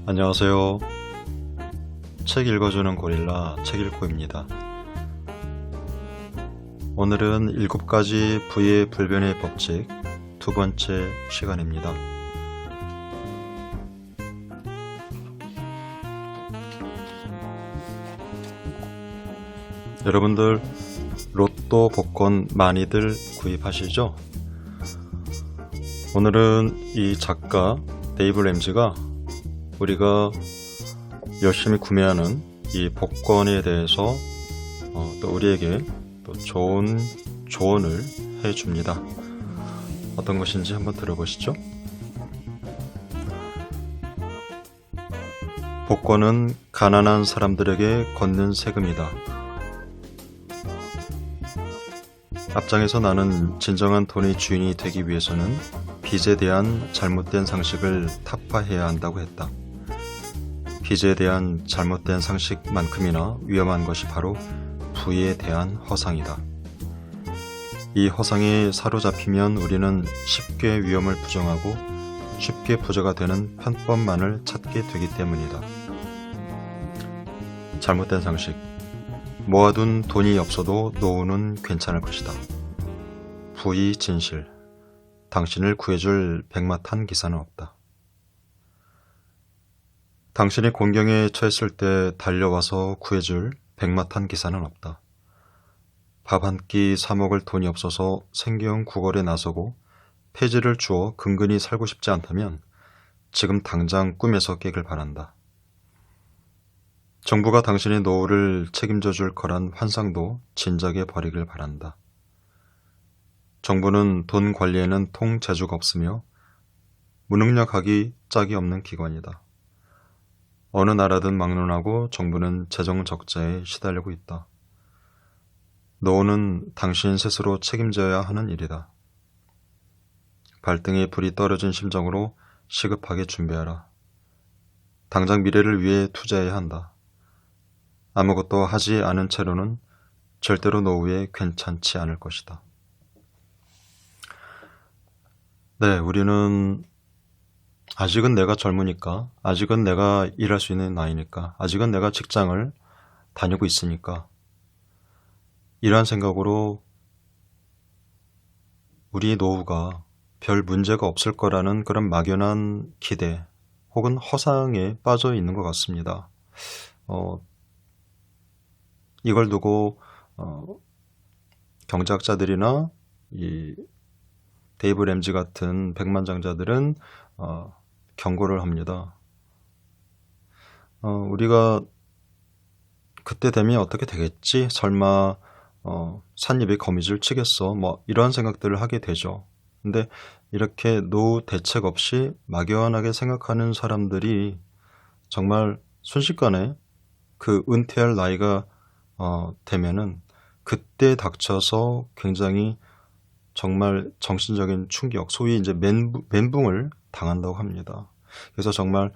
안녕하세요. 책 읽어주는 고릴라 책읽고입니다. 오늘은 7가지 부의 불변의 법칙 두 번째 시간입니다. 여러분들 로또 복권 많이들 구입하시죠? 오늘은 이 작가 데이브 램지가 우리가 열심히 구매하는 이 복권에 대해서 또 우리에게 또 좋은 조언을 해줍니다. 어떤 것인지 한번 들어보시죠. 복권은 가난한 사람들에게 걷는 세금이다. 앞장에서 나는 진정한 돈의 주인이 되기 위해서는 빚에 대한 잘못된 상식을 타파해야 한다고 했다. 빚에 대한 잘못된 상식만큼이나 위험한 것이 바로 부에 대한 허상이다. 이 허상에 사로잡히면 우리는 쉽게 위험을 부정하고 쉽게 부자가 되는 편법만을 찾게 되기 때문이다. 잘못된 상식. 모아둔 돈이 없어도 노후는 괜찮을 것이다. 부의 진실. 당신을 구해줄 백마탄 기사는 없다. 당신이 곤경에 처했을 때 달려와서 구해줄 백마탄 기사는 없다. 밥 한 끼 사 먹을 돈이 없어서 생계형 구걸에 나서고 폐지를 주어 근근히 살고 싶지 않다면 지금 당장 꿈에서 깨길 바란다. 정부가 당신의 노후를 책임져 줄 거란 환상도 진작에 버리길 바란다. 정부는 돈 관리에는 통 재주가 없으며 무능력하기 짝이 없는 기관이다. 어느 나라든 막론하고 정부는 재정 적자에 시달리고 있다. 노후는 당신 스스로 책임져야 하는 일이다. 발등에 불이 떨어진 심정으로 시급하게 준비하라. 당장 미래를 위해 투자해야 한다. 아무것도 하지 않은 채로는 절대로 노후에 괜찮지 않을 것이다. 네, 우리는 아직은 내가 젊으니까, 아직은 내가 일할 수 있는 나이니까, 아직은 내가 직장을 다니고 있으니까 이러한 생각으로 우리 노후가 별 문제가 없을 거라는 그런 막연한 기대 혹은 허상에 빠져 있는 것 같습니다. 이걸 두고 경제학자들이나 이 데이브 램지 같은 백만장자들은 경고를 합니다. 우리가 그때 되면 어떻게 되겠지? 설마 삿입에 거미줄 치겠어? 뭐 이러한 생각들을 하게 되죠. 근데 이렇게 노후 대책 없이 막연하게 생각하는 사람들이 정말 순식간에 그 은퇴할 나이가 되면은 그때 닥쳐서 굉장히 정말 정신적인 충격, 소위 이제 멘붕을 당한다고 합니다. 그래서 정말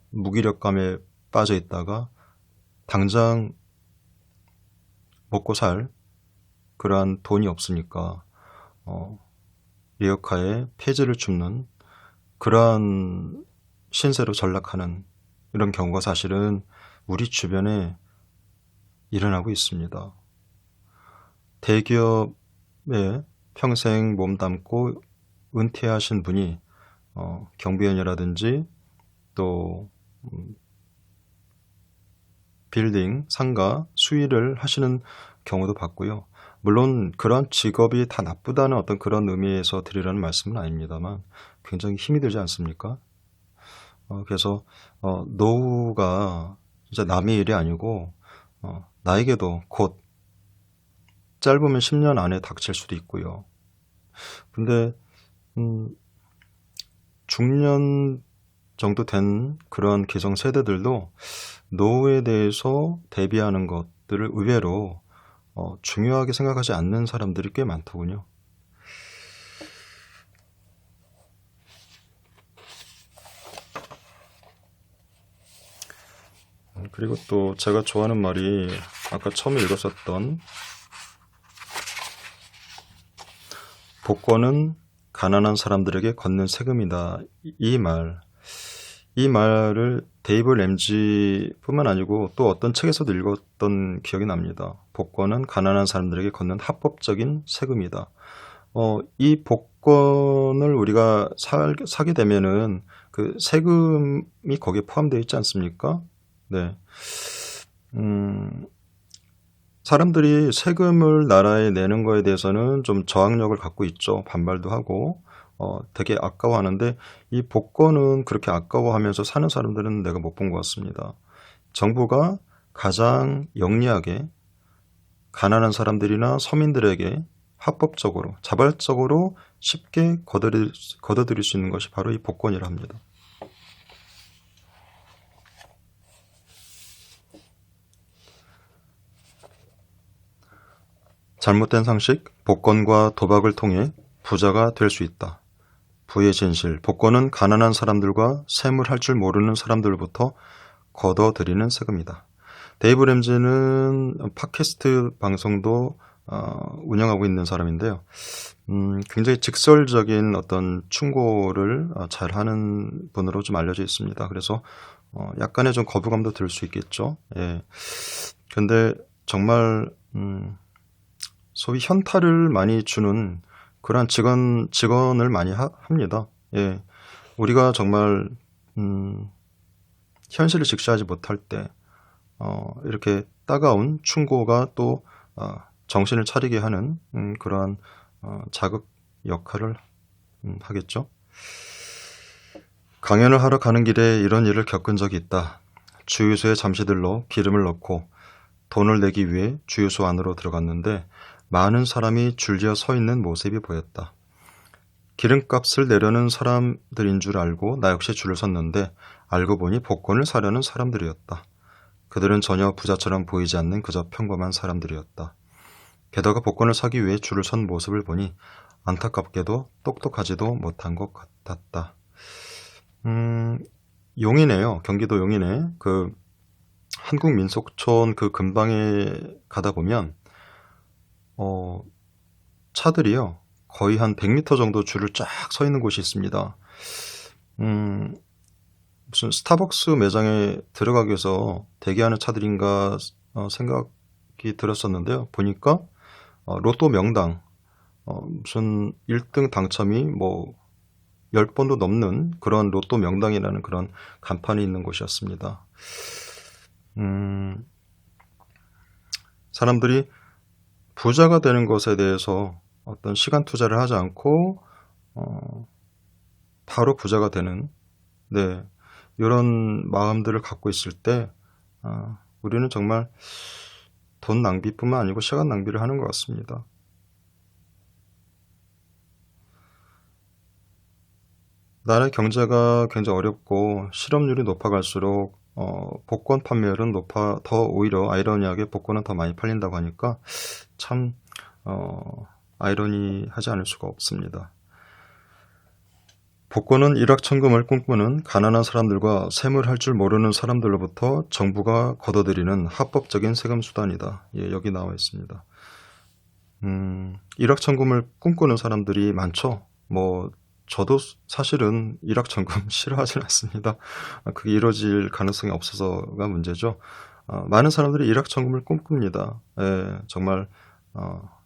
무기력감에 빠져 있다가 당장 먹고 살 그러한 돈이 없으니까 리어카에 폐지를 줍는 그러한 신세로 전락하는 이런 경우가 사실은 우리 주변에 일어나고 있습니다. 대기업에 평생 몸담고 은퇴하신 분이 경비원이라든지 또 빌딩, 상가, 수의를 하시는 경우도 봤고요. 물론 그런 직업이 다 나쁘다는 어떤 그런 의미에서 드리라는 말씀은 아닙니다만 굉장히 힘이 들지 않습니까? 그래서 노후가 진짜 남의 일이 아니고 나에게도 곧 짧으면 10년 안에 닥칠 수도 있고요. 근데 중년 정도 된 그런 기성 세대들도 노후에 대해서 대비하는 것들을 의외로 중요하게 생각하지 않는 사람들이 꽤 많더군요. 그리고 또 제가 좋아하는 말이 아까 처음에 읽었었던 복권은 가난한 사람들에게 걷는 세금이다. 이 말, 이 말을 데이브 램지뿐만 아니고 또 어떤 책에서도 읽었던 기억이 납니다. 복권은 가난한 사람들에게 걷는 합법적인 세금이다. 이 복권을 우리가 사게 되면은 그 세금이 거기에 포함되어 있지 않습니까? 네. 사람들이 세금을 나라에 내는 거에 대해서는 좀 저항력을 갖고 있죠. 반발도 하고, 되게 아까워하는데, 이 복권은 그렇게 아까워하면서 사는 사람들은 내가 못 본 것 같습니다. 정부가 가장 영리하게 가난한 사람들이나 서민들에게 합법적으로, 자발적으로 쉽게 걷어들일 수 있는 것이 바로 이 복권이라 합니다. 잘못된 상식, 복권과 도박을 통해 부자가 될 수 있다. 부의 진실, 복권은 가난한 사람들과 세물할 줄 모르는 사람들로부터 걷어들이는 세금이다. 데이브 램지는 팟캐스트 방송도 운영하고 있는 사람인데요. 굉장히 직설적인 어떤 충고를 잘하는 분으로 좀 알려져 있습니다. 그래서 약간의 좀 거부감도 들 수 있겠죠. 예. 근데 정말 소위 현타를 많이 주는 그러한 직언을 많이 합니다. 예. 우리가 정말 현실을 직시하지 못할 때 이렇게 따가운 충고가 또 정신을 차리게 하는 그러한 자극 역할을 하겠죠. 강연을 하러 가는 길에 이런 일을 겪은 적이 있다. 주유소에 잠시 들러 기름을 넣고 돈을 내기 위해 주유소 안으로 들어갔는데 많은 사람이 줄지어 서 있는 모습이 보였다. 기름값을 내려는 사람들인 줄 알고 나 역시 줄을 섰는데 알고 보니 복권을 사려는 사람들이었다. 그들은 전혀 부자처럼 보이지 않는 그저 평범한 사람들이었다. 게다가 복권을 사기 위해 줄을 선 모습을 보니 안타깝게도 똑똑하지도 못한 것 같았다. 용인에요. 경기도 용인에 그 한국민속촌 그 근방에 가다 보면 차들이요. 거의 한 100m 정도 줄을 쫙 서 있는 곳이 있습니다. 무슨 스타벅스 매장에 들어가기 위해서 대기하는 차들인가 생각이 들었었는데요. 보니까 로또 명당 무슨 1등 당첨이 뭐 10번도 넘는 그런 로또 명당이라는 그런 간판이 있는 곳이었습니다. 사람들이 부자가 되는 것에 대해서 어떤 시간 투자를 하지 않고 바로 부자가 되는 이런 마음들을 갖고 있을 때 우리는 정말 돈 낭비뿐만 아니고 시간 낭비를 하는 것 같습니다. 나라의 경제가 굉장히 어렵고 실업률이 높아갈수록 복권 판매율은 더 오히려 아이러니하게 복권은 더 많이 팔린다고 하니까 참 아이러니하지 않을 수가 없습니다. 복권은 일확천금을 꿈꾸는 가난한 사람들과 세물할 줄 모르는 사람들로부터 정부가 걷어들이는 합법적인 세금 수단이다. 예, 여기 나와 있습니다. 일확천금을 꿈꾸는 사람들이 많죠. 저도 사실은 일확천금 싫어하지는 않습니다. 그게 이루어질 가능성이 없어서가 문제죠. 많은 사람들이 일확천금을 꿈꿉니다. 예, 정말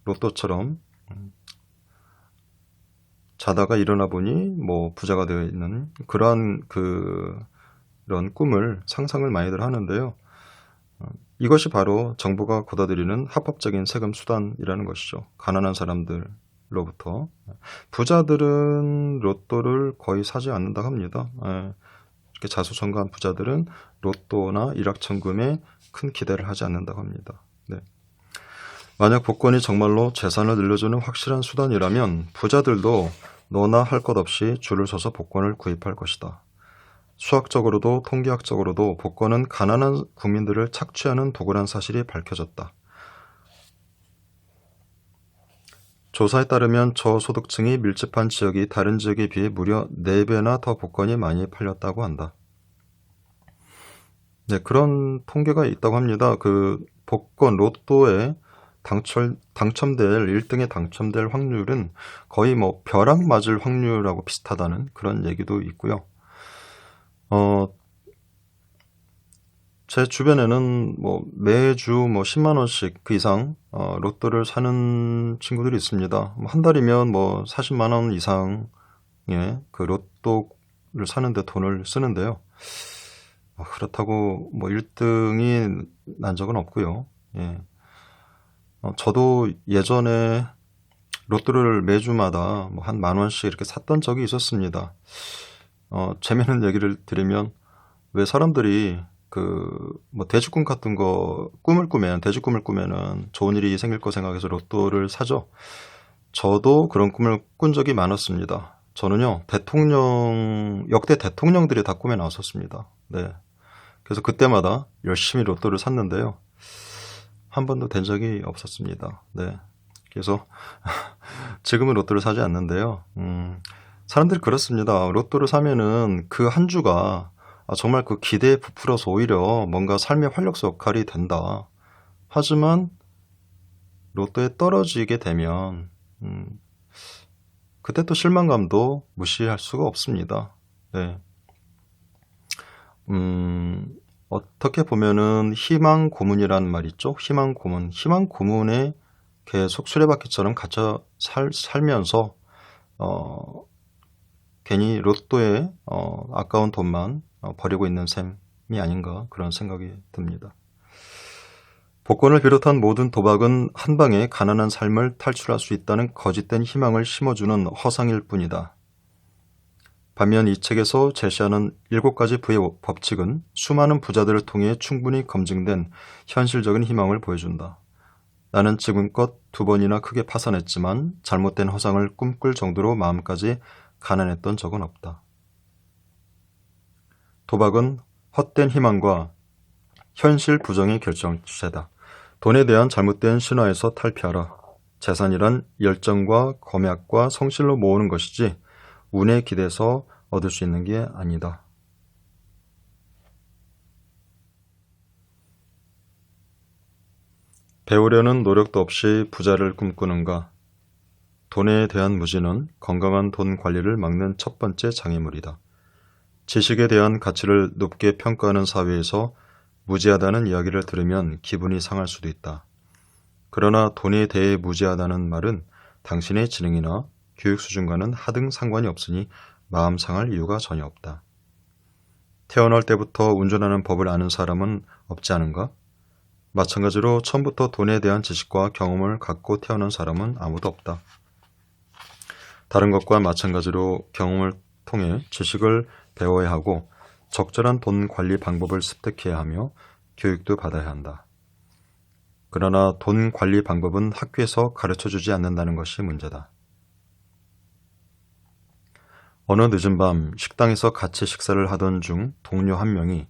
로또처럼 자다가 일어나 보니 부자가 되어 있는 그런 꿈을 상상을 많이들 하는데요. 이것이 바로 정부가 걷어들이는 합법적인 세금 수단이라는 것이죠. 가난한 사람들로부터. 부자들은 로또를 거의 사지 않는다고 합니다. 이렇게 자수성가한 부자들은 로또나 일확천금에 큰 기대를 하지 않는다고 합니다. 네. 만약 복권이 정말로 재산을 늘려주는 확실한 수단이라면 부자들도 너나 할 것 없이 줄을 서서 복권을 구입할 것이다. 수학적으로도 통계학적으로도 복권은 가난한 국민들을 착취하는 도구란 사실이 밝혀졌다. 조사에 따르면 저소득층이 밀집한 지역이 다른 지역에 비해 무려 4배나 더 복권이 많이 팔렸다고 한다. 네, 그런 통계가 있다고 합니다. 그 복권 로또에 당첨될 1등에 당첨될 확률은 거의 벼락 맞을 확률하고 비슷하다는 그런 얘기도 있고요. 어, 제 주변에는 뭐 매주 뭐 10만 원씩 그 이상 로또를 사는 친구들이 있습니다. 한 달이면 뭐 40만 원 이상의 그 로또를 사는데 돈을 쓰는데요. 그렇다고 뭐 1등이 난 적은 없고요. 예. 저도 예전에 로또를 매주마다 뭐 한 10,000원씩 이렇게 샀던 적이 있었습니다. 재미있는 얘기를 드리면, 왜 사람들이 뭐 돼지꿈 같은 거 돼지꿈을 꾸면은 좋은 일이 생길 거 생각해서 로또를 사죠. 저도 그런 꿈을 꾼 적이 많았습니다. 저는요, 역대 대통령들이 다 꿈에 나왔었습니다. 네. 그래서 그때마다 열심히 로또를 샀는데요. 한 번도 된 적이 없었습니다. 네. 그래서 지금은 로또를 사지 않는데요. 사람들이 그렇습니다. 로또를 사면은 그 한 주가 정말 그 기대에 부풀어서 오히려 뭔가 삶의 활력소 역할이 된다. 하지만 로또에 떨어지게 되면 그때 또 실망감도 무시할 수가 없습니다. 네. 어떻게 보면은 희망 고문이라는 말 있죠. 희망 고문에 계속 수레바퀴처럼 갇혀 살면서 괜히 로또에 아까운 돈만 버리고 있는 셈이 아닌가, 그런 생각이 듭니다. 복권을 비롯한 모든 도박은 한 방에 가난한 삶을 탈출할 수 있다는 거짓된 희망을 심어주는 허상일 뿐이다. 반면 이 책에서 제시하는 7가지 부의 법칙은 수많은 부자들을 통해 충분히 검증된 현실적인 희망을 보여준다. 나는 지금껏 2번이나 크게 파산했지만 잘못된 허상을 꿈꿀 정도로 마음까지 가난했던 적은 없다. 도박은 헛된 희망과 현실 부정의 결정체다. 돈에 대한 잘못된 신화에서 탈피하라. 재산이란 열정과 검약과 성실로 모으는 것이지 운에 기대서 얻을 수 있는 게 아니다. 배우려는 노력도 없이 부자를 꿈꾸는가? 돈에 대한 무지는 건강한 돈 관리를 막는 첫 번째 장애물이다. 지식에 대한 가치를 높게 평가하는 사회에서 무지하다는 이야기를 들으면 기분이 상할 수도 있다. 그러나 돈에 대해 무지하다는 말은 당신의 지능이나 교육 수준과는 하등 상관이 없으니 마음 상할 이유가 전혀 없다. 태어날 때부터 운전하는 법을 아는 사람은 없지 않은가? 마찬가지로 처음부터 돈에 대한 지식과 경험을 갖고 태어난 사람은 아무도 없다. 다른 것과 마찬가지로 경험을 통해 지식을 배워야 하고 적절한 돈 관리 방법을 습득해야 하며 교육도 받아야 한다. 그러나 돈 관리 방법은 학교에서 가르쳐주지 않는다는 것이 문제다. 어느 늦은 밤 식당에서 같이 식사를 하던 중 동료 한 명이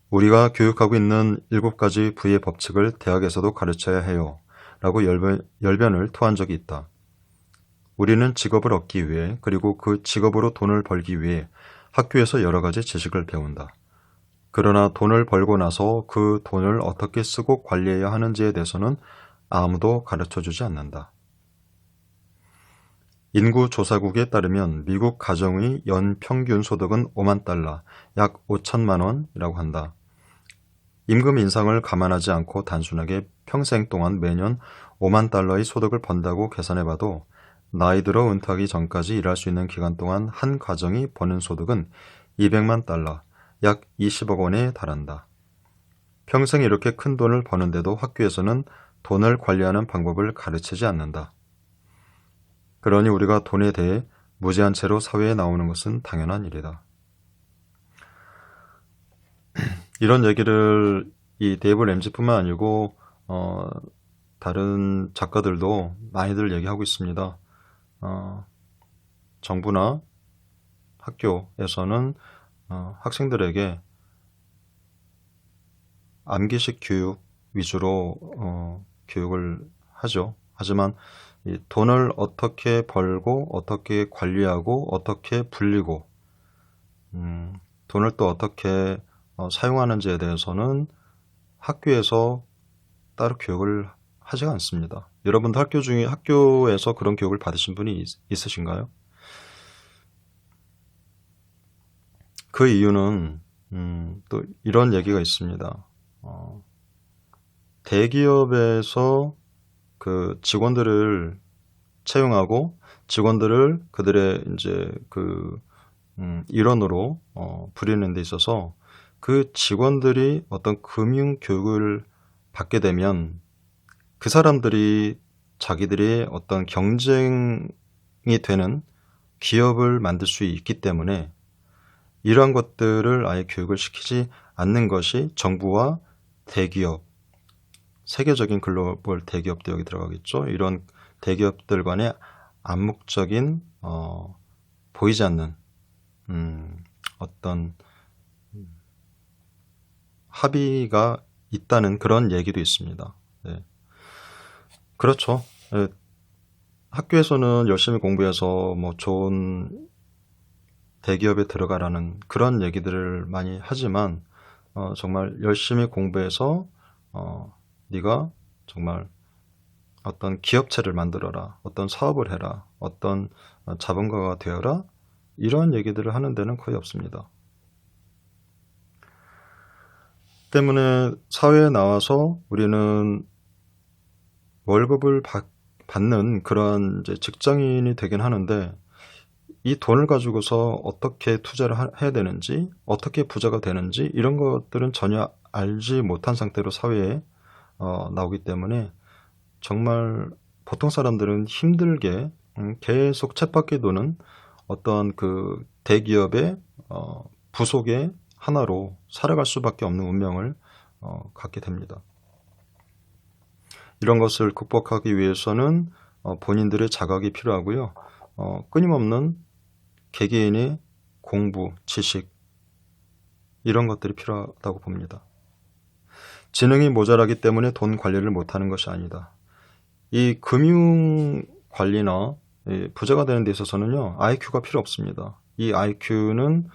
우리가 교육하고 있는 7가지 부의 법칙을 대학에서도 가르쳐야 해요 라고 열변을 토한 적이 있다. 우리는 직업을 얻기 위해, 그리고 그 직업으로 돈을 벌기 위해 학교에서 여러 가지 지식을 배운다. 그러나 돈을 벌고 나서 그 돈을 어떻게 쓰고 관리해야 하는지에 대해서는 아무도 가르쳐주지 않는다. 인구조사국에 따르면 미국 가정의 연평균 소득은 5만 달러, 약 5천만 원이라고 한다. 임금 인상을 감안하지 않고 단순하게 평생 동안 매년 5만 달러의 소득을 번다고 계산해봐도 나이 들어 은퇴하기 전까지 일할 수 있는 기간 동안 한 가정이 버는 소득은 200만 달러, 약 20억 원에 달한다. 평생 이렇게 큰 돈을 버는데도 학교에서는 돈을 관리하는 방법을 가르치지 않는다. 그러니 우리가 돈에 대해 무지한 채로 사회에 나오는 것은 당연한 일이다. 이런 얘기를 이 데이브 램지뿐만 아니고 다른 작가들도 많이들 얘기하고 있습니다. 정부나 학교에서는 학생들에게 암기식 교육 위주로 교육을 하죠. 하지만 이 돈을 어떻게 벌고 어떻게 관리하고 어떻게 불리고 돈을 또 어떻게 사용하는지에 대해서는 학교에서 따로 교육을 하지가 않습니다. 여러분도 학교에서 그런 교육을 받으신 분이 있으신가요? 그 이유는 또 이런 얘기가 있습니다. 대기업에서 그 직원들을 채용하고 직원들을 그들의 이제 그 일원으로 부리는 데 있어서 그 직원들이 어떤 금융 교육을 받게 되면 그 사람들이 자기들이 어떤 경쟁이 되는 기업을 만들 수 있기 때문에 이러한 것들을 아예 교육을 시키지 않는 것이 정부와 대기업, 세계적인 글로벌 대기업도 여기 들어가겠죠. 이런 대기업들 간의 암묵적인 보이지 않는 어떤 합의가 있다는 그런 얘기도 있습니다. 네. 그렇죠. 네. 학교에서는 열심히 공부해서 뭐 좋은 대기업에 들어가라는 그런 얘기들을 많이 하지만 정말 열심히 공부해서 네가 정말 어떤 기업체를 만들어라, 어떤 사업을 해라, 어떤 자본가가 되어라, 이런 얘기들을 하는 데는 거의 없습니다. 때문에 사회에 나와서 우리는 월급을 받는 그런 이제 직장인이 되긴 하는데 이 돈을 가지고서 어떻게 투자를 해야 되는지, 어떻게 부자가 되는지 이런 것들은 전혀 알지 못한 상태로 사회에 나오기 때문에 정말 보통 사람들은 힘들게 계속 쳇바퀴 도는 어떤 그 대기업의 부속의 하나로 살아갈 수밖에 없는 운명을 갖게 됩니다. 이런 것을 극복하기 위해서는 본인들의 자각이 필요하고요. 끊임없는 개개인의 공부, 지식 이런 것들이 필요하다고 봅니다. 지능이 모자라기 때문에 돈 관리를 못하는 것이 아니다. 이 금융 관리나 부자가 되는 데 있어서는요, IQ가 필요 없습니다. 이 IQ는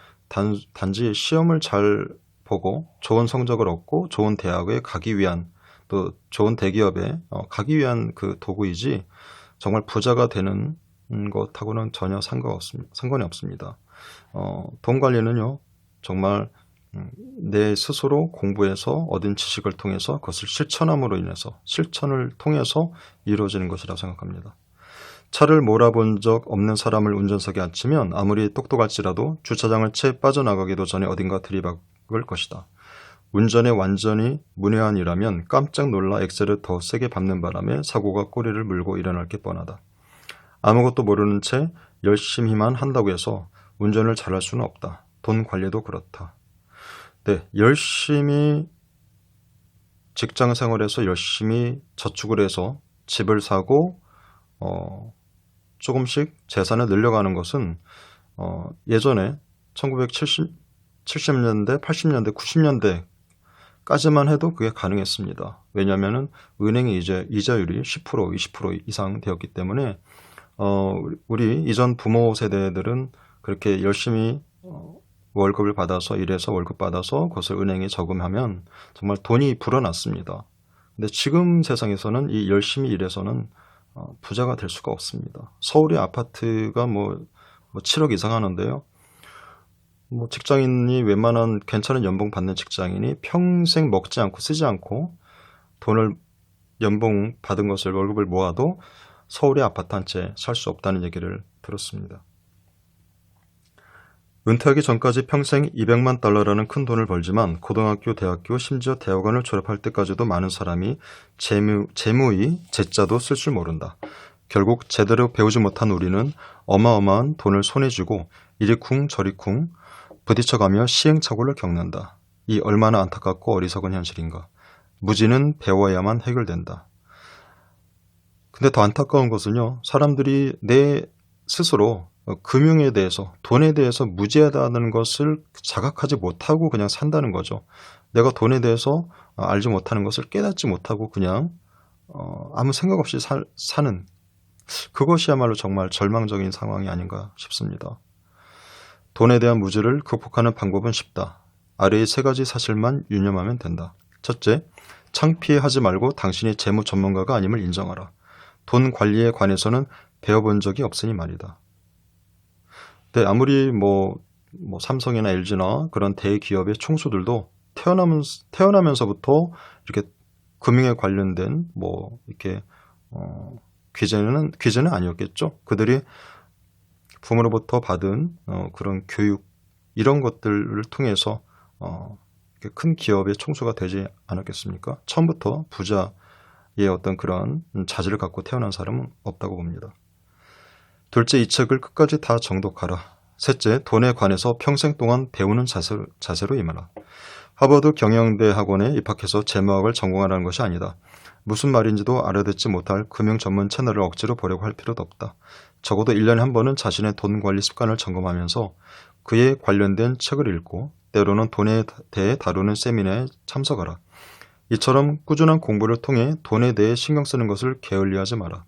단지 시험을 잘 보고 좋은 성적을 얻고 좋은 대학에 가기 위한 또 좋은 대기업에 가기 위한 그 도구이지 정말 부자가 되는 것하고는 전혀 상관이 없습니다. 돈 관리는요, 정말 내 스스로 공부해서 얻은 지식을 통해서 그것을 실천함으로 인해서 실천을 통해서 이루어지는 것이라고 생각합니다. 차를 몰아본 적 없는 사람을 운전석에 앉히면 아무리 똑똑할지라도 주차장을 채 빠져나가기도 전에 어딘가 들이박을 것이다. 운전에 완전히 문외한이라면 깜짝 놀라 엑셀을 더 세게 밟는 바람에 사고가 꼬리를 물고 일어날 게 뻔하다. 아무것도 모르는 채 열심히만 한다고 해서 운전을 잘할 수는 없다. 돈 관리도 그렇다. 네, 열심히 직장 생활에서 열심히 저축을 해서 집을 사고 조금씩 재산을 늘려가는 것은 예전에 1970년대, 80년대, 90년대까지만 해도 그게 가능했습니다. 왜냐하면 은행의 이자율이 10%, 20% 이상 되었기 때문에 우리 이전 부모 세대들은 그렇게 열심히 월급을 받아서 일해서 월급 받아서 그것을 은행에 저금하면 정말 돈이 불어났습니다. 근데 지금 세상에서는 이 열심히 일해서는 부자가 될 수가 없습니다. 서울의 아파트가 뭐 7억 이상 하는데요. 뭐 직장인이 웬만한 괜찮은 연봉 받는 직장인이 평생 먹지 않고 쓰지 않고 돈을 연봉 받은 것을 월급을 모아도 서울의 아파트 한 채 살 수 없다는 얘기를 들었습니다. 은퇴하기 전까지 평생 200만 달러라는 큰 돈을 벌지만 고등학교, 대학교, 심지어 대학원을 졸업할 때까지도 많은 사람이 재무의 재자도 쓸 줄 모른다. 결국 제대로 배우지 못한 우리는 어마어마한 돈을 손에 쥐고 이리 쿵 저리 쿵 부딪혀가며 시행착오를 겪는다. 이 얼마나 안타깝고 어리석은 현실인가. 무지는 배워야만 해결된다. 근데 더 안타까운 것은요, 사람들이 내 스스로 금융에 대해서, 돈에 대해서 무지하다는 것을 자각하지 못하고 그냥 산다는 거죠. 내가 돈에 대해서 알지 못하는 것을 깨닫지 못하고 그냥 아무 생각 없이 사는, 그것이야말로 정말 절망적인 상황이 아닌가 싶습니다. 돈에 대한 무지를 극복하는 방법은 쉽다. 아래의 3가지 사실만 유념하면 된다. 첫째, 창피해하지 말고 당신이 재무 전문가가 아님을 인정하라. 돈 관리에 관해서는 배워본 적이 없으니 말이다. 네, 아무리 뭐 뭐 삼성이나 LG나 그런 대기업의 총수들도 태어나면서부터 이렇게 금융에 관련된 뭐 이렇게 귀재는 아니었겠죠. 그들이 부모로부터 받은 그런 교육 이런 것들을 통해서 큰 기업의 총수가 되지 않았겠습니까? 처음부터 부자의 어떤 그런 자질을 갖고 태어난 사람은 없다고 봅니다. 둘째, 이 책을 끝까지 다 정독하라. 셋째, 돈에 관해서 평생 동안 배우는 자세로 임하라. 하버드 경영대 학원에 입학해서 재무학을 전공하라는 것이 아니다. 무슨 말인지도 알아듣지 못할 금융 전문 채널을 억지로 보려고 할 필요도 없다. 적어도 1년에 한 번은 자신의 돈 관리 습관을 점검하면서 그에 관련된 책을 읽고 때로는 돈에 대해 다루는 세미나에 참석하라. 이처럼 꾸준한 공부를 통해 돈에 대해 신경 쓰는 것을 게을리하지 마라.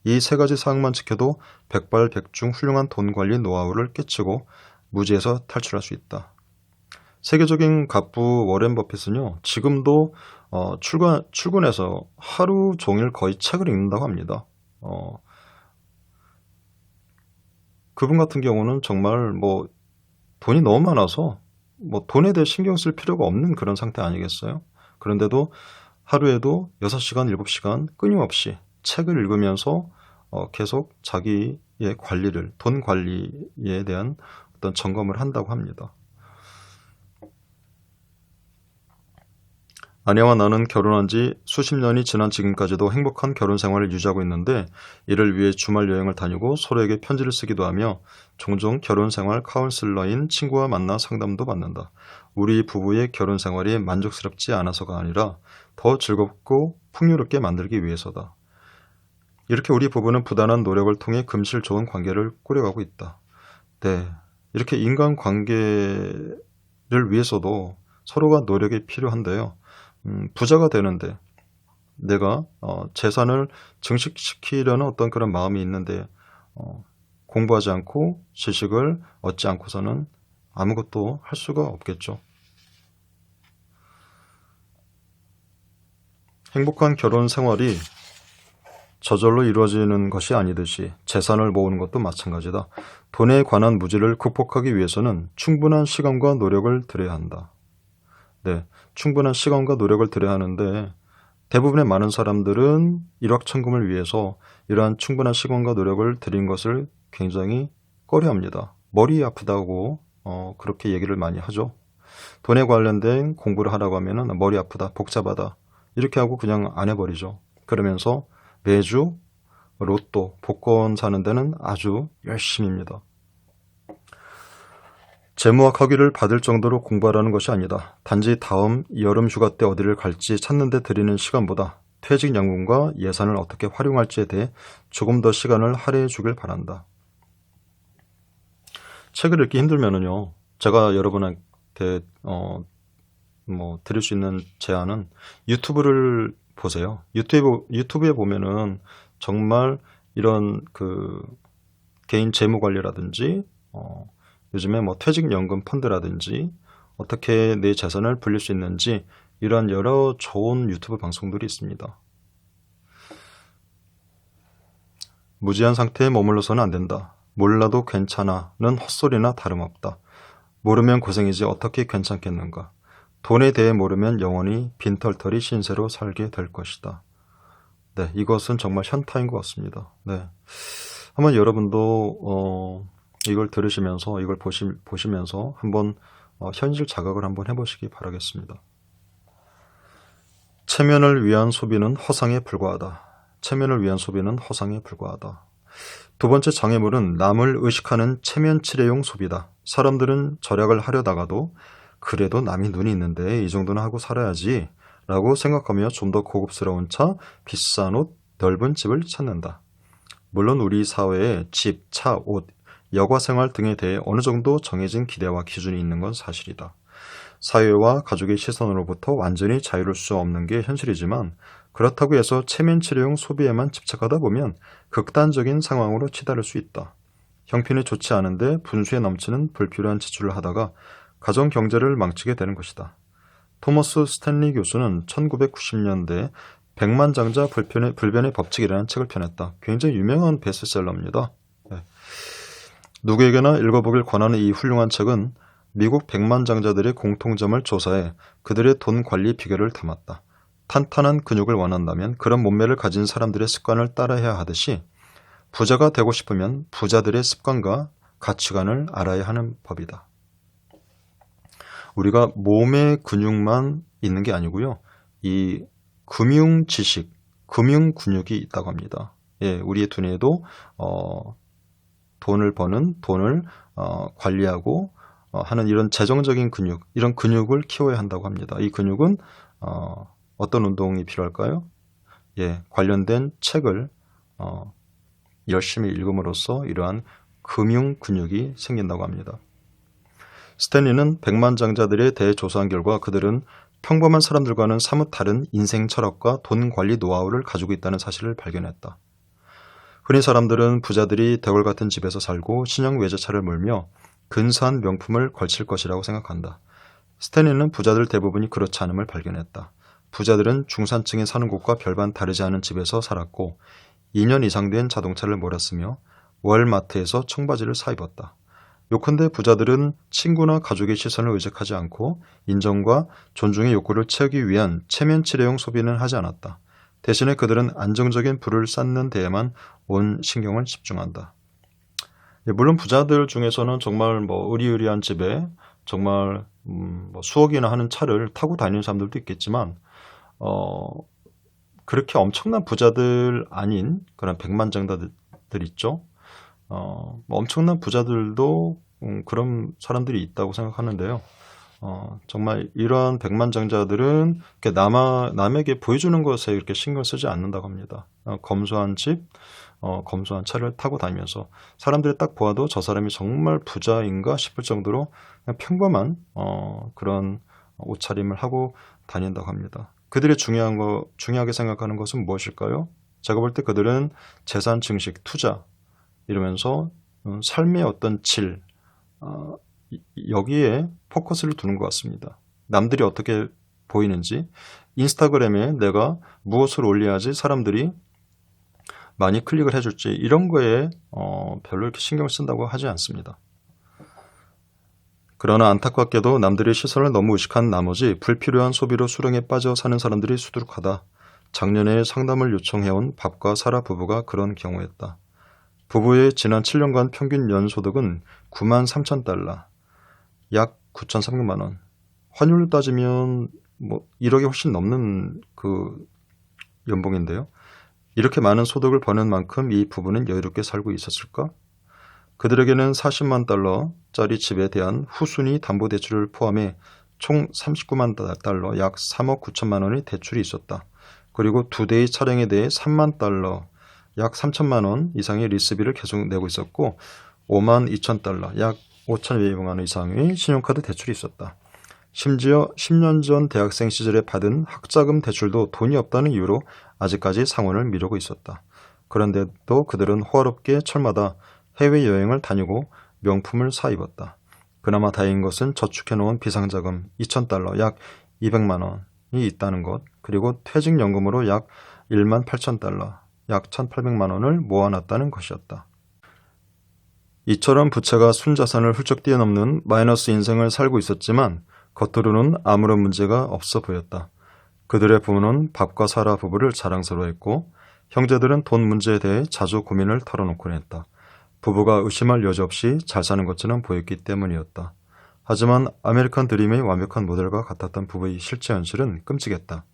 이 세 가지 사항만 지켜도 백발백중 훌륭한 돈 관리 노하우를 깨치고 무지에서 탈출할 수 있다. 세계적인 갑부 워렌 버핏은요, 지금도 출근해서 하루 종일 거의 책을 읽는다고 합니다. 그분 같은 경우는 정말 뭐 돈이 너무 많아서 뭐 돈에 대해 신경 쓸 필요가 없는 그런 상태 아니겠어요? 그런데도 하루에도 6시간, 7시간 끊임없이 책을 읽으면서 계속 자기의 관리를, 돈 관리에 대한 어떤 점검을 한다고 합니다. 아내와 나는 결혼한 지 수십 년이 지난 지금까지도 행복한 결혼 생활을 유지하고 있는데, 이를 위해 주말 여행을 다니고 서로에게 편지를 쓰기도 하며 종종 결혼 생활 카운슬러인 친구와 만나 상담도 받는다. 우리 부부의 결혼 생활이 만족스럽지 않아서가 아니라 더 즐겁고 풍요롭게 만들기 위해서다. 이렇게 우리 부부는 부단한 노력을 통해 금실 좋은 관계를 꾸려가고 있다. 네, 이렇게 인간관계를 위해서도 서로가 노력이 필요한데요. 부자가 되는데 내가 재산을 증식시키려는 어떤 그런 마음이 있는데 공부하지 않고 지식을 얻지 않고서는 아무것도 할 수가 없겠죠. 행복한 결혼 생활이 저절로 이루어지는 것이 아니듯이 재산을 모으는 것도 마찬가지다. 돈에 관한 무지를 극복하기 위해서는 충분한 시간과 노력을 들여야 한다. 네, 충분한 시간과 노력을 들여야 하는데 대부분의 많은 사람들은 일확천금을 위해서 이러한 충분한 시간과 노력을 들인 것을 굉장히 꺼려합니다. 머리 아프다고 그렇게 얘기를 많이 하죠. 돈에 관련된 공부를 하라고 하면 머리 아프다, 복잡하다 이렇게 하고 그냥 안 해버리죠. 그러면서 매주 로또, 복권 사는 데는 아주 열심입니다. 재무학 학위를 받을 정도로 공부하라는 것이 아니다. 단지 다음 여름 휴가 때 어디를 갈지 찾는 데 들이는 시간보다 퇴직연금과 예산을 어떻게 활용할지에 대해 조금 더 시간을 할애해 주길 바란다. 책을 읽기 힘들면은요, 제가 여러분한테 드릴 수 있는 제안은 유튜브를 보세요. 유튜브에 보면은 정말 이런 그 개인 재무 관리라든지 요즘에 뭐 퇴직연금 펀드라든지 어떻게 내 재산을 불릴 수 있는지 이런 여러 좋은 유튜브 방송들이 있습니다. 무지한 상태에 머물러서는 안 된다. 몰라도 괜찮아는 헛소리나 다름없다. 모르면 고생이지 어떻게 괜찮겠는가. 돈에 대해 모르면 영원히 빈털터리 신세로 살게 될 것이다. 네, 이것은 정말 현타인 것 같습니다. 네, 한번 여러분도 이걸 들으시면서 이걸 보시면서 한번 현실 자각을 한번 해보시기 바라겠습니다. 체면을 위한 소비는 허상에 불과하다. 체면을 위한 소비는 허상에 불과하다. 두 번째 장애물은 남을 의식하는 체면 치레용 소비다. 사람들은 절약을 하려다가도 그래도 남이 눈이 있는데 이 정도는 하고 살아야지 라고 생각하며 좀 더 고급스러운 차, 비싼 옷, 넓은 집을 찾는다. 물론 우리 사회에 집, 차, 옷, 여가생활 등에 대해 어느 정도 정해진 기대와 기준이 있는 건 사실이다. 사회와 가족의 시선으로부터 완전히 자유로울 수 없는 게 현실이지만 그렇다고 해서 체면치료용 소비에만 집착하다 보면 극단적인 상황으로 치달을 수 있다. 형편이 좋지 않은데 분수에 넘치는 불필요한 지출을 하다가 가정 경제를 망치게 되는 것이다. 토머스 스탠리 교수는 1990년대 백만장자 불변의 법칙이라는 책을 펴냈다. 굉장히 유명한 베스트셀러입니다. 네. 누구에게나 읽어보길 권하는 이 훌륭한 책은 미국 백만장자들의 공통점을 조사해 그들의 돈 관리 비결을 담았다. 탄탄한 근육을 원한다면 그런 몸매를 가진 사람들의 습관을 따라해야 하듯이 부자가 되고 싶으면 부자들의 습관과 가치관을 알아야 하는 법이다. 우리가 몸의 근육만 있는 게 아니고요. 이 금융 지식, 금융 근육이 있다고 합니다. 예, 우리의 두뇌에도 돈을 버는, 돈을 관리하고 하는 이런 재정적인 근육, 이런 근육을 키워야 한다고 합니다. 이 근육은 어떤 운동이 필요할까요? 예, 관련된 책을 열심히 읽음으로써 이러한 금융 근육이 생긴다고 합니다. 스탠리는 백만장자들에 대해 조사한 결과 그들은 평범한 사람들과는 사뭇 다른 인생 철학과 돈 관리 노하우를 가지고 있다는 사실을 발견했다. 흔히 사람들은 부자들이 대궐 같은 집에서 살고 신형 외제차를 몰며 근사한 명품을 걸칠 것이라고 생각한다. 스탠리는 부자들 대부분이 그렇지 않음을 발견했다. 부자들은 중산층이 사는 곳과 별반 다르지 않은 집에서 살았고 2년 이상 된 자동차를 몰았으며 월마트에서 청바지를 사입었다. 요컨대 부자들은 친구나 가족의 시선을 의식하지 않고 인정과 존중의 욕구를 채우기 위한 체면치레용 소비는 하지 않았다. 대신에 그들은 안정적인 부를 쌓는 데에만 온 신경을 집중한다. 물론 부자들 중에서는 정말 의리의리한 집에 정말 수억이나 하는 차를 타고 다니는 사람들도 있겠지만 그렇게 엄청난 부자들 아닌 그런 백만장자들 있죠. 엄청난 부자들도 그런 사람들이 있다고 생각하는데요. 정말 이러한 백만장자들은 이렇게 남에게 보여주는 것에 이렇게 신경 쓰지 않는다고 합니다. 검소한 집, 검소한 차를 타고 다니면서 사람들이 딱 보아도 저 사람이 정말 부자인가 싶을 정도로 그냥 평범한 그런 옷차림을 하고 다닌다고 합니다. 그들이 중요하게 생각하는 것은 무엇일까요? 제가 볼 때 그들은 재산 증식, 투자 이러면서 삶의 어떤 질 여기에 포커스를 두는 것 같습니다. 남들이 어떻게 보이는지 인스타그램에 내가 무엇을 올려야지 사람들이 많이 클릭을 해줄지 이런 거에 별로 이렇게 신경을 쓴다고 하지 않습니다. 그러나 안타깝게도 남들의 시선을 너무 의식한 나머지 불필요한 소비로 수렁에 빠져 사는 사람들이 수두룩하다. 작년에 상담을 요청해온 밥과 사라 부부가 그런 경우였다. 부부의 지난 7년간 평균 연소득은 93,000달러, 약 9,300만 원. 환율로 따지면 1억이 훨씬 넘는 그 연봉인데요. 이렇게 많은 소득을 버는 만큼 이 부부는 여유롭게 살고 있었을까? 그들에게는 40만 달러짜리 집에 대한 후순위 담보대출을 포함해 총 39만 달러, 약 3억 9천만 원의 대출이 있었다. 그리고 2대의 차량에 대해 3만 달러, 약 3천만 원 이상의 리스비를 계속 내고 있었고 5만 2천 달러, 약 5,200만 원 이상의 신용카드 대출이 있었다. 심지어 10년 전 대학생 시절에 받은 학자금 대출도 돈이 없다는 이유로 아직까지 상환을 미루고 있었다. 그런데도 그들은 호화롭게 철마다 해외여행을 다니고 명품을 사입었다. 그나마 다행인 것은 저축해놓은 비상자금 2,000달러, 약 200만 원이 있다는 것, 그리고 퇴직연금으로 약 1만 8천 달러, 약 1,800만 원을 모아놨다는 것이었다. 이처럼 부채가 순자산을 훌쩍 뛰어넘는 마이너스 인생을 살고 있었지만 겉으로는 아무런 문제가 없어 보였다. 그들의 부모는 밥과 사라 부부를 자랑스러워했고 형제들은 돈 문제에 대해 자주 고민을 털어놓곤 했다. 부부가 의심할 여지 없이 잘 사는 것처럼 보였기 때문이었다. 하지만 아메리칸 드림의 완벽한 모델과 같았던 부부의 실제 현실은 끔찍했다.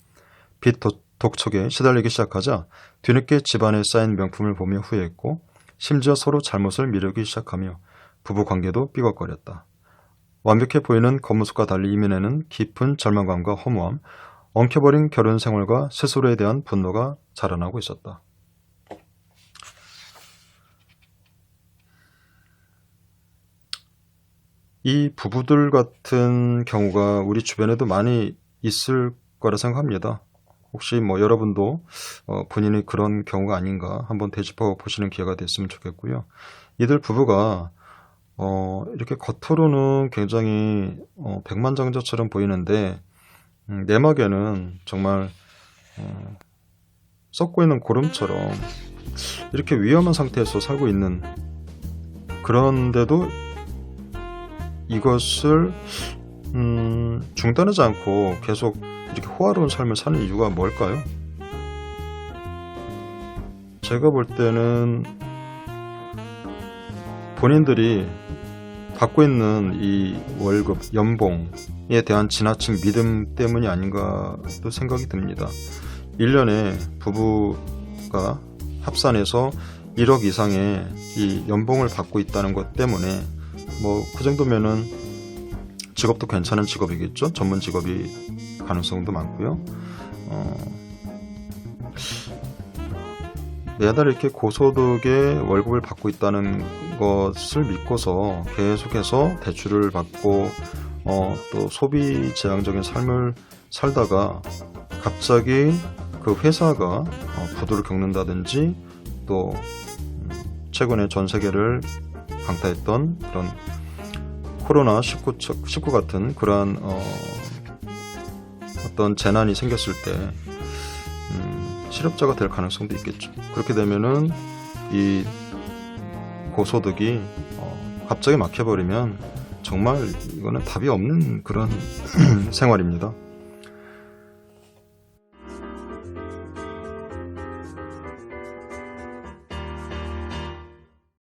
빚 독촉에 시달리기 시작하자 뒤늦게 집안에 쌓인 명품을 보며 후회했고 심지어 서로 잘못을 미루기 시작하며 부부 관계도 삐걱거렸다. 완벽해 보이는 겉모습과 달리 이면에는 깊은 절망감과 허무함, 엉켜버린 결혼 생활과 스스로에 대한 분노가 자라나고 있었다. 이 부부들 같은 경우가 우리 주변에도 많이 있을 거라 생각합니다. 혹시 여러분도 본인이 그런 경우가 아닌가 한번 되짚어 보시는 기회가 됐으면 좋겠고요. 이들 부부가 이렇게 겉으로는 굉장히 백만장자처럼 보이는데 내막에는 정말 썩고 있는 고름처럼 이렇게 위험한 상태에서 살고 있는 그런데도 이것을 중단하지 않고 계속 이렇게 호화로운 삶을 사는 이유가 뭘까요? 제가 볼 때는 본인들이 갖고 있는 이 월급, 연봉에 대한 지나친 믿음 때문이 아닌가 또 생각이 듭니다. 1년에 부부가 합산해서 1억 이상의 이 연봉을 받고 있다는 것 때문에 뭐 그 정도면은 직업도 괜찮은 직업이겠죠. 전문 직업이 가능성도 많고요. 매달 이렇게 고소득의 월급을 받고 있다는 것을 믿고서 계속해서 대출을 받고 또 소비 재앙적인 삶을 살다가 갑자기 그 회사가 부도를 겪는다든지 또 최근에 전 세계를 강타했던 그런 코로나19 같은 그러한 어떤 재난이 생겼을 때 실업자가 될 가능성도 있겠죠. 그렇게 되면은 이 고소득이 갑자기 막혀버리면 정말 이거는 답이 없는 그런 생활입니다.